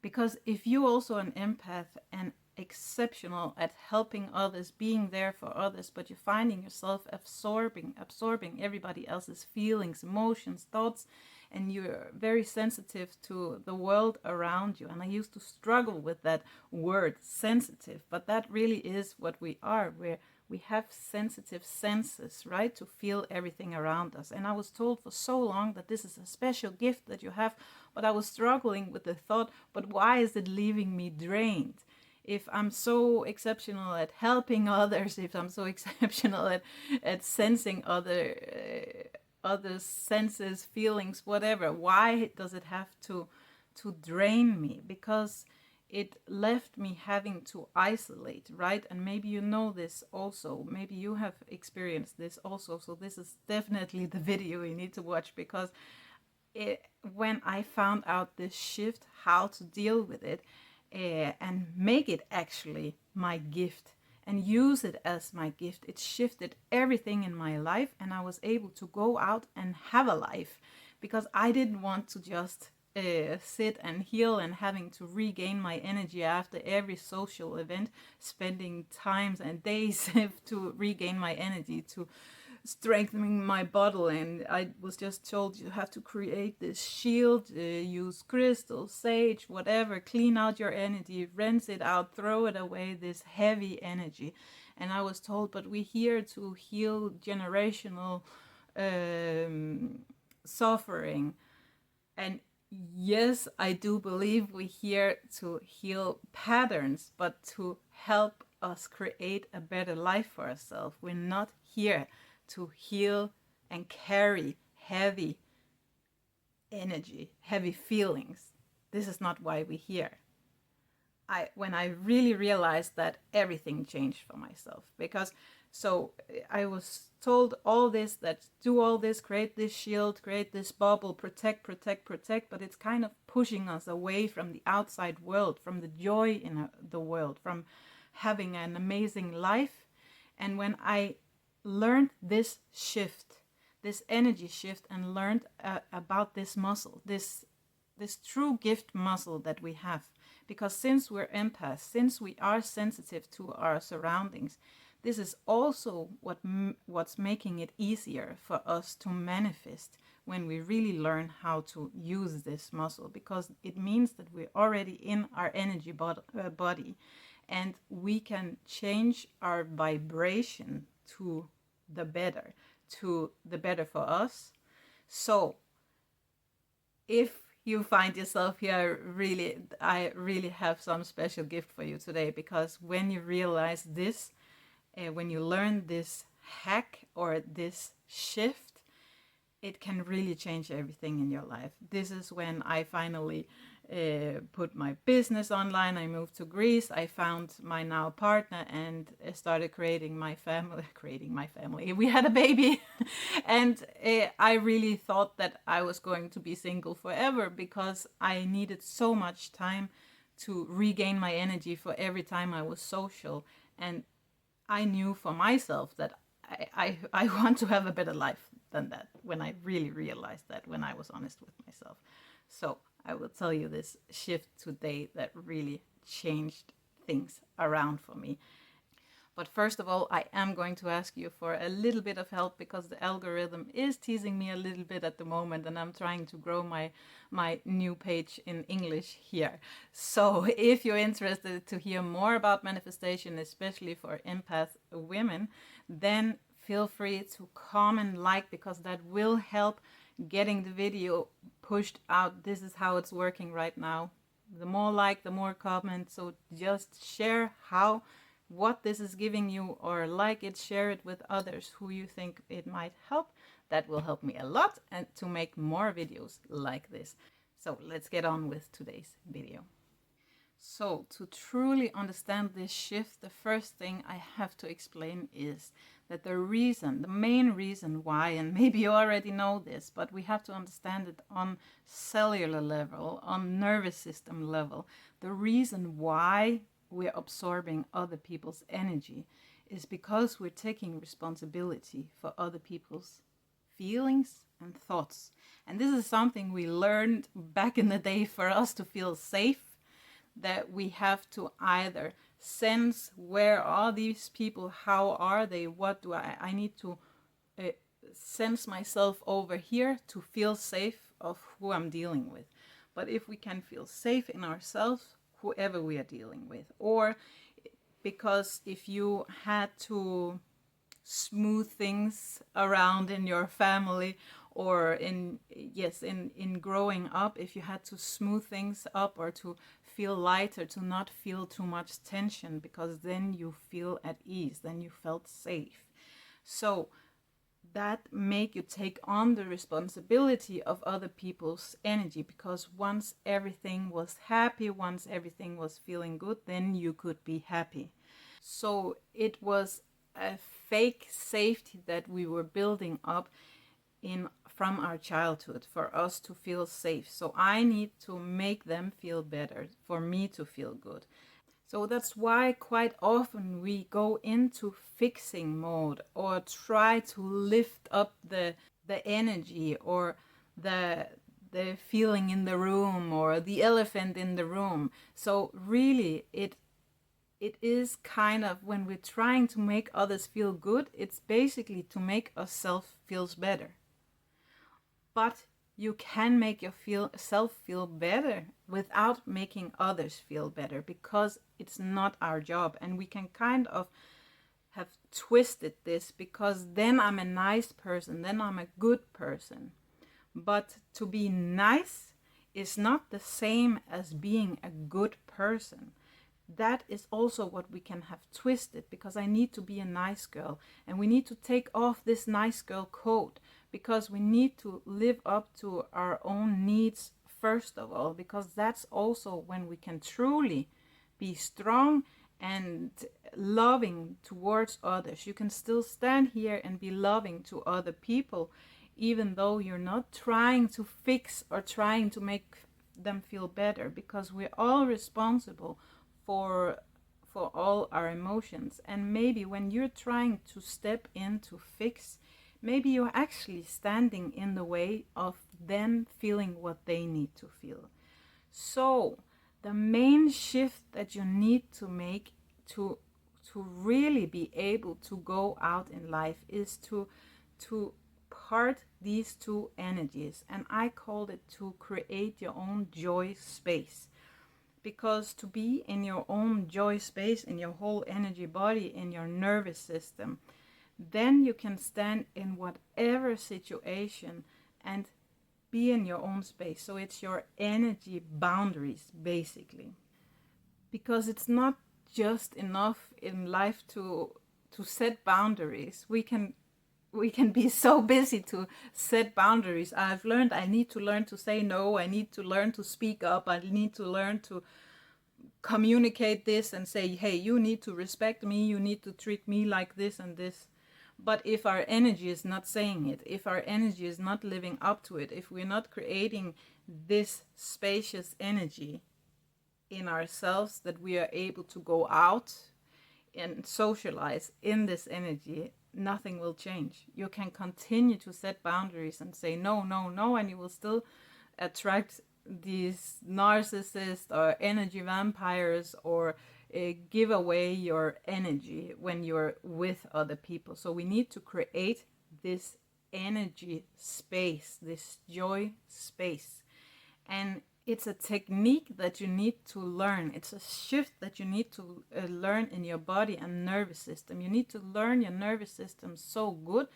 Because if you're also an empath and exceptional at helping others, being there for others, but you're finding yourself absorbing everybody else's feelings, emotions, thoughts, and you're very sensitive to the world around you. And I used to struggle with that word, sensitive, but that really is what we are. We have sensitive senses, right, to feel everything around us. And I was told for so long that this is a special gift that you have, but I was struggling with the thought, but why is it leaving me drained? If I'm so exceptional at helping others, if I'm so exceptional at sensing others' senses, feelings, whatever, why does it have to drain me? Because it left me having to isolate, right? And maybe you know this also. Maybe you have experienced this also. So this is definitely the video you need to watch, because when I found out this shift, how to deal with it, and make it actually my gift and use it as my gift, it shifted everything in my life, and I was able to go out and have a life, because I didn't want to just sit and heal and having to regain my energy after every social event, spending times and days to regain my energy, to strengthening my bottle. And I was just told you have to create this shield, use crystal, sage, whatever, clean out your energy, rinse it out, throw it away, this heavy energy. And I was told, but we're here to heal generational suffering. And yes, I do believe we're here to heal patterns, but to help us create a better life for ourselves. We're not here to heal and carry heavy energy, heavy feelings. This is not why we're here. When I really realized that, everything changed for myself. Because so I was told all this, that do all this, create this shield, create this bubble, protect, but it's kind of pushing us away from the outside world, from the joy in the world, from having an amazing life. And when I learned this shift, this energy shift, and learned about this muscle, this true gift muscle that we have, because since we're empaths, since we are sensitive to our surroundings, this is also what's making it easier for us to manifest when we really learn how to use this muscle, because it means that we're already in our energy body, and we can change our vibration to the better for us. So if you find yourself here, I really have some special gift for you today, because when you realize this, when you learn this hack or this shift, it can really change everything in your life. This is when I finally put my business online. I moved to Greece. I found my now partner and started creating my family. We had a baby. And I really thought that I was going to be single forever, because I needed so much time to regain my energy for every time I was social. And I knew for myself that I want to have a better life than that, when I really realized that, when I was honest with myself. So I will tell you this shift today that really changed things around for me. But first of all, I am going to ask you for a little bit of help, because the algorithm is teasing me a little bit at the moment, and I'm trying to grow my new page in English here. So if you're interested to hear more about manifestation, especially for empath women, then feel free to comment, like, because that will help getting the video pushed out. This is how it's working right now. The more like, the more comment. So just share what this is giving you, or like it, share it with others who you think it might help. That will help me a lot, and to make more videos like this. So let's get on with today's video. So to truly understand this shift, the first thing I have to explain is that the main reason why, and maybe you already know this, but we have to understand it on cellular level, on nervous system level. The reason why we're absorbing other people's energy is because we're taking responsibility for other people's feelings and thoughts. And this is something we learned back in the day for us to feel safe. that we have to either sense, where are these people, how are they, what do I need to uh, sense myself over here to feel safe of who I'm dealing with. But if we can feel safe in ourselves, whoever we are dealing with, or because if you had to smooth things around in your family, or in growing up, if you had to smooth things up or to feel lighter, to not feel too much tension, because then you feel at ease, then you felt safe. So that make you take on the responsibility of other people's energy, because once everything was happy, once everything was feeling good, then you could be happy. So it was a fake safety that we were building up in from our childhood for us to feel safe. So I need to make them feel better for me to feel good. So that's why quite often we go into fixing mode, or try to lift up the energy, or the the feeling in the room, or the elephant in the room. So really it is kind of, when we're trying to make others feel good, it's basically to make ourselves feels better. But you can make yourself feel better without making others feel better, because it's not our job. And we can kind of have twisted this, because then I'm a nice person, then I'm a good person. But to be nice is not the same as being a good person. That is also what we can have twisted, because I need to be a nice girl, and we need to take off this nice girl coat, because we need to live up to our own needs first of all, because that's also when we can truly be strong and loving towards others. You can still stand here and be loving to other people, even though you're not trying to fix or trying to make them feel better, because we're all responsible for for all our emotions. And maybe when you're trying to step in to fix, maybe you're actually standing in the way of them feeling what they need to feel. So the main shift that you need to make to really be able to go out in life is to part these two energies, and I called it to create your own joy space. Because to be in your own joy space, in your whole energy body, in your nervous system, then you can stand in whatever situation and be in your own space. So it's your energy boundaries, basically. Because it's not just enough in life to set boundaries. We can be so busy to set boundaries. I've learned I need to learn to say no. I need to learn to speak up. I need to learn to communicate this and say, hey, you need to respect me. You need to treat me like this and this. But if our energy is not saying it, if our energy is not living up to it, if we're not creating this spacious energy in ourselves, that we are able to go out and socialize in this energy, nothing will change. You can continue to set boundaries and say no, no, no, and you will still attract these narcissists or energy vampires, or give away your energy when you're with other people. So we need to create this energy space, this joy space. And it's a technique that you need to learn. It's a shift that you need to learn in your body and nervous system. You need to learn your nervous system so good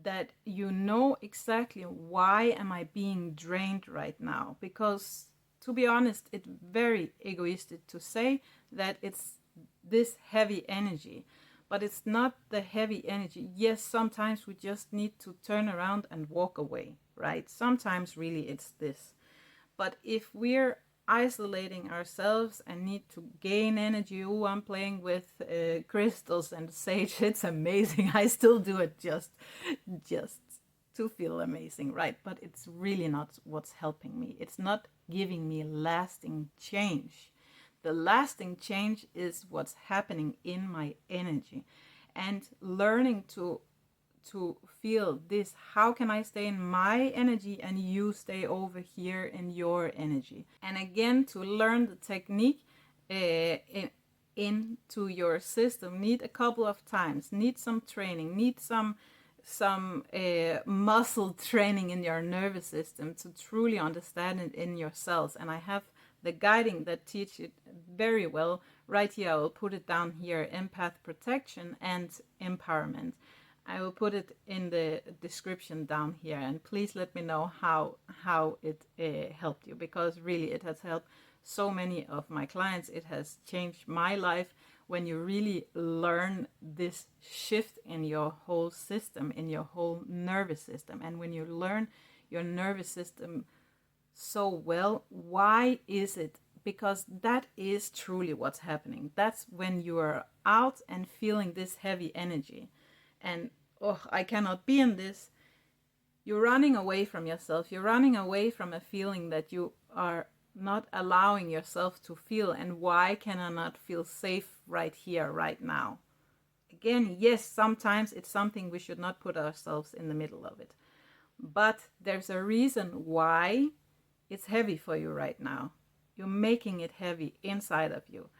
that you know exactly, why am I being drained right now? Because to be honest, it's very egoistic to say that it's this heavy energy, but it's not the heavy energy. Yes, sometimes we just need to turn around and walk away, right? Sometimes really it's this. But if we're isolating ourselves and need to gain energy, oh, I'm playing with crystals and sage. It's amazing. I still do it just to feel amazing, right? But it's really not what's helping me. It's not giving me lasting change. The lasting change is what's happening in my energy, and learning to feel this. How can I stay in my energy and you stay over here in your energy? And again, to learn the technique into your system, need a couple of times, need some training, need some muscle training in your nervous system to truly understand it in your cells. And I have the guiding that teach it very well right here. I will put it down here: empath protection and empowerment. I will put it in the description down here, and please let me know how it helped you, because really it has helped so many of my clients. It has changed my life when you really learn this shift in your whole system, in your whole nervous system. And when you learn your nervous system so well, why is it? Because that is truly what's happening. That's when you are out and feeling this heavy energy and, oh, I cannot be in this. You're running away from yourself. You're running away from a feeling that you are not allowing yourself to feel. And why can I not feel safe right here, right now? Again, yes, sometimes it's something we should not put ourselves in the middle of it. But there's a reason why it's heavy for you right now. You're making it heavy inside of you.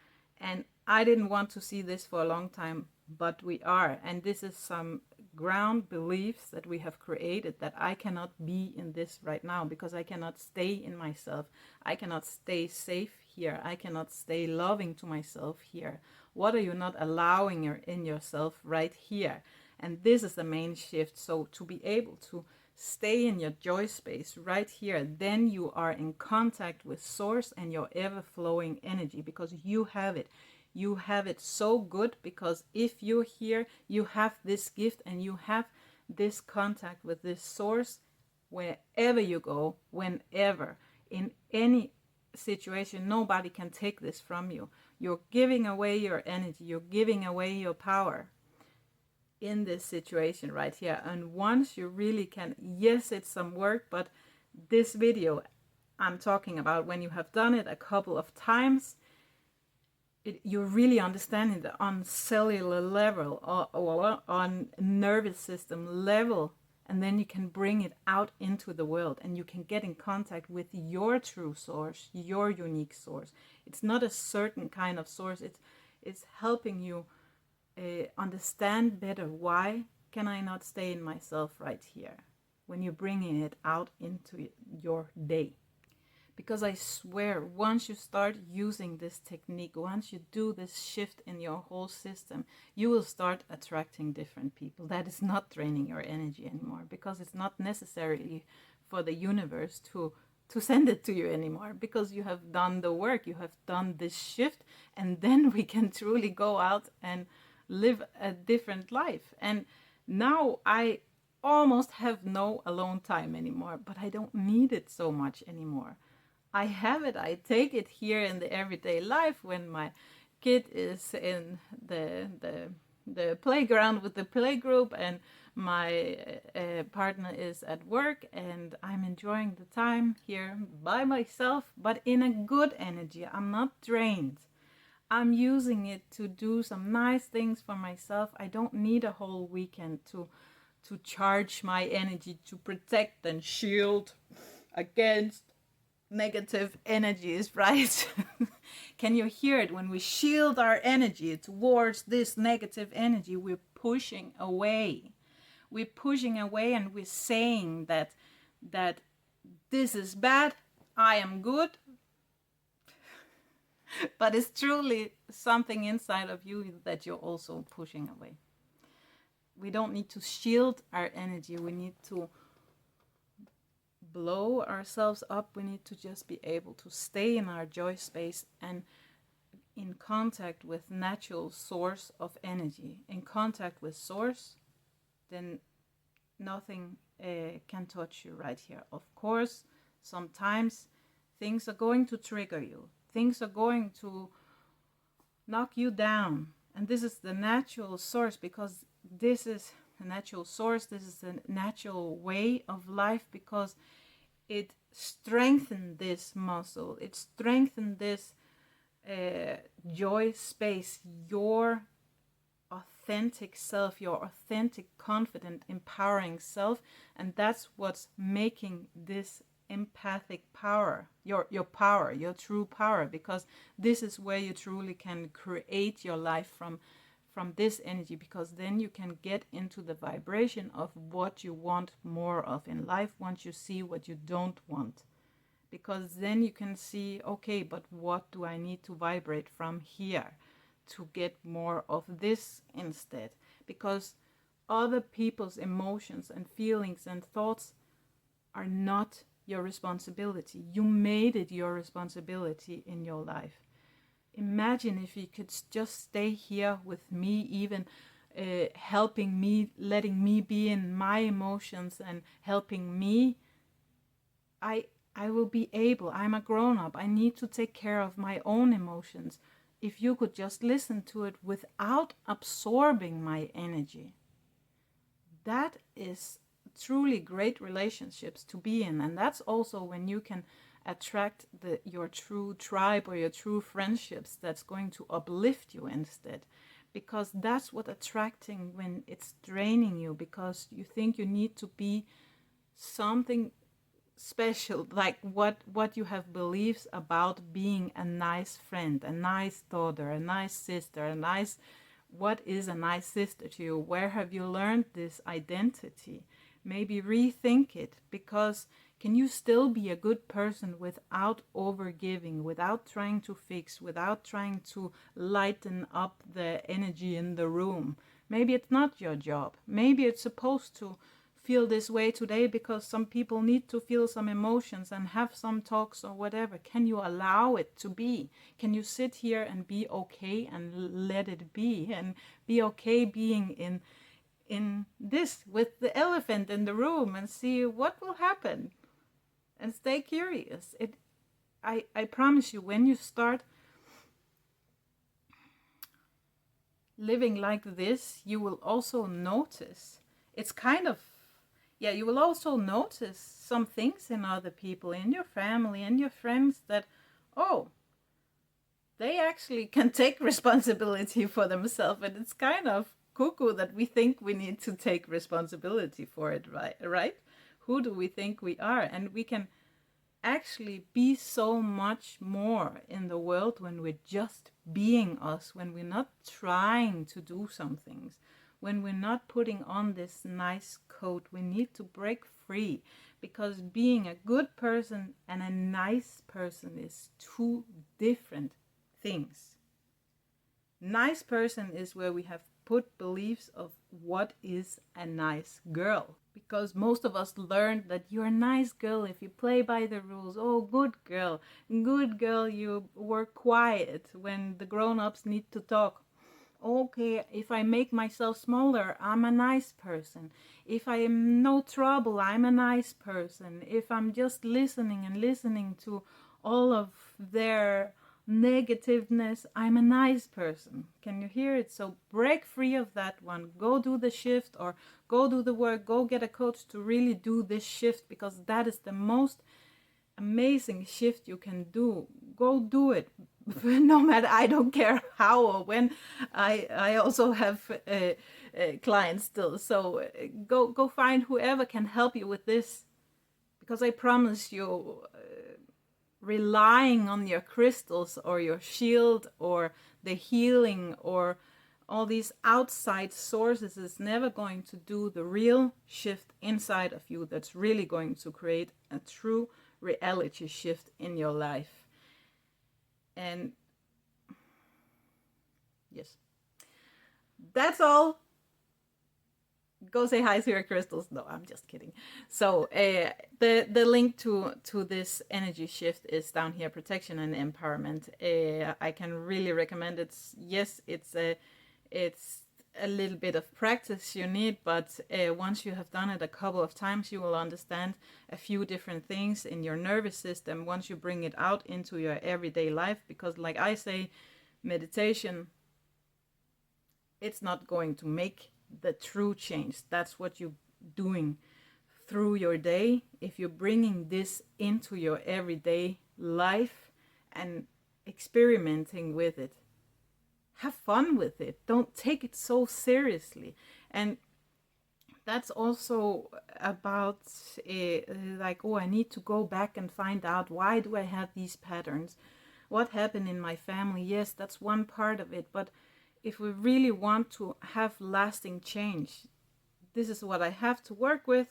And I didn't want to see this for a long time, but we are. And this is some ground beliefs that we have created, that I cannot be in this right now because I cannot stay in myself. I cannot stay safe here. I cannot stay loving to myself here. What are you not allowing in yourself right here? And this is the main shift. So to be able to stay in your joy space right here, then you are in contact with source and your ever-flowing energy, because you have it. You have it so good, because if you're here, you have this gift and you have this contact with this source wherever you go, whenever, in any situation. Nobody can take this from you. You're giving away your energy. You're giving away your power in this situation right here. And once you really can, yes, it's some work, but this video I'm talking about, when you have done it a couple of times, you're really understanding it on cellular level, or on nervous system level, and then you can bring it out into the world and you can get in contact with your true source, your unique source. It's not a certain kind of source. It's helping you understand better, why can I not stay in myself right here, when you're bringing it out into your day. Because I swear, once you start using this technique, once you do this shift in your whole system, you will start attracting different people. That is not draining your energy anymore, because it's not necessarily for the universe to send it to you anymore, because you have done the work, you have done this shift, and then we can truly go out and live a different life. And now I almost have no alone time anymore, but I don't need it so much anymore. I have it, I take it here in the everyday life, when my kid is in the playground with the playgroup and my partner is at work, and I'm enjoying the time here by myself, but in a good energy. I'm not drained. I'm using it to do some nice things for myself. I don't need a whole weekend to charge my energy, to protect and shield against negative energies, right? Can you hear it? When we shield our energy towards this negative energy, we're pushing away. We're pushing away, and we're saying that this is bad, I am good. But it's truly something inside of you that you're also pushing away. We don't need to shield our energy. We need to blow ourselves up. We need to just be able to stay in our joy space and in contact with natural source of energy. In contact with source, then nothing can touch you right here. Of course, sometimes things are going to trigger you. Things are going to knock you down. And this is the natural source, because this is a natural source. This is a natural way of life, because it strengthened this muscle. It strengthened this joy space, your authentic self, your authentic, confident, empowering self. And that's what's making this empathic power, your power, your true power, because this is where you truly can create your life from this energy, because then you can get into the vibration of what you want more of in life once you see what you don't want. Because then you can see, okay, but what do I need to vibrate from here to get more of this instead? Because other people's emotions and feelings and thoughts are not your responsibility. You made it your responsibility in your life. Imagine if you could just stay here with me, even helping me, letting me be in my emotions and helping me. I will be able. I'm a grown up. I need to take care of my own emotions. If you could just listen to it without absorbing my energy, that is truly great relationships to be in. And that's also when you can attract your true tribe or your true friendships that's going to uplift you instead. Because that's what attracting when it's draining you, because you think you need to be something special, like what you have beliefs about being a nice friend, a nice daughter, a nice sister, a nice, what is a nice sister to you? Where have you learned this identity? Maybe rethink it, because can you still be a good person without overgiving, without trying to fix, without trying to lighten up the energy in the room? Maybe it's not your job. Maybe it's supposed to feel this way today because some people need to feel some emotions and have some talks or whatever. Can you allow it to be? Can you sit here and be okay and let it be, and be okay being in this with the elephant in the room and see what will happen, and stay curious? I promise you, when you start living like this, you will also notice, it's kind of, yeah, you will also notice some things in other people, in your family and your friends, that, oh, they actually can take responsibility for themselves. And it's kind of cuckoo that we think we need to take responsibility for it, right? Who do we think we are? And we can actually be so much more in the world when we're just being us, when we're not trying to do some things, when we're not putting on this nice coat. We need to break free, because being a good person and a nice person is two different things. Nice person is where we have put beliefs of what is a nice girl, because most of us learned that you're a nice girl if you play by the rules. Oh, good girl, you were quiet when the grown-ups need to talk. Okay, if I make myself smaller, I'm a nice person. If I am no trouble, I'm a nice person. If I'm just listening to all of their negativeness, I'm a nice person. Can you hear it? So break free of that one. Go do the shift, or go do the work. Go get a coach to really do this shift, because that is the most amazing shift you can do. Go do it. No matter, I don't care how or when. I also have clients still. So go find whoever can help you with this, because I promise you, relying on your crystals or your shield or the healing or all these outside sources is never going to do the real shift inside of you that's really going to create a true reality shift in your life. And yes, that's all. Go say hi to your crystals. No, I'm just kidding. So the link to this energy shift is down here: protection and empowerment. I can really recommend it. Yes, it's a little bit of practice you need, but once you have done it a couple of times, you will understand a few different things in your nervous system once you bring it out into your everyday life. Because like I say, meditation, it's not going to make the true change. That's what you're doing through your day. If you're bringing this into your everyday life and experimenting with it, have fun with it. Don't take it so seriously. And that's also about like, oh, I need to go back and find out, why do I have these patterns? What happened in my family? Yes, that's one part of it. But if we really want to have lasting change, this is what I have to work with.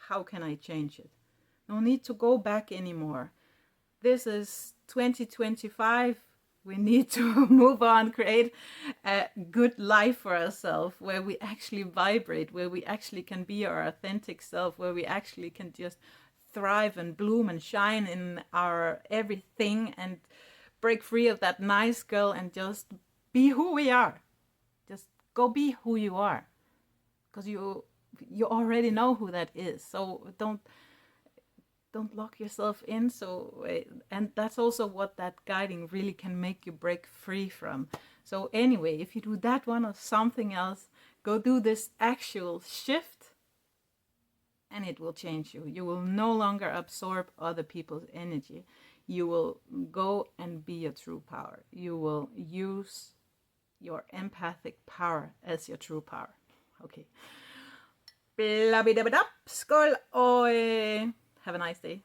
How can I change it? No need to go back anymore. This is 2025. We need to move on, create a good life for ourselves where we actually vibrate, where we actually can be our authentic self, where we actually can just thrive and bloom and shine in our everything and break free of that nice girl and just be who we are. Just go be who you are, because you already know who that is. So don't lock yourself in. So, and that's also what that guiding really can make you break free from. So anyway, if you do that one or something else, go do this actual shift and it will change you. You will no longer absorb other people's energy. You will go and be your true power. You will use your empathic power as your true power. Okay. Skål, og have a nice day.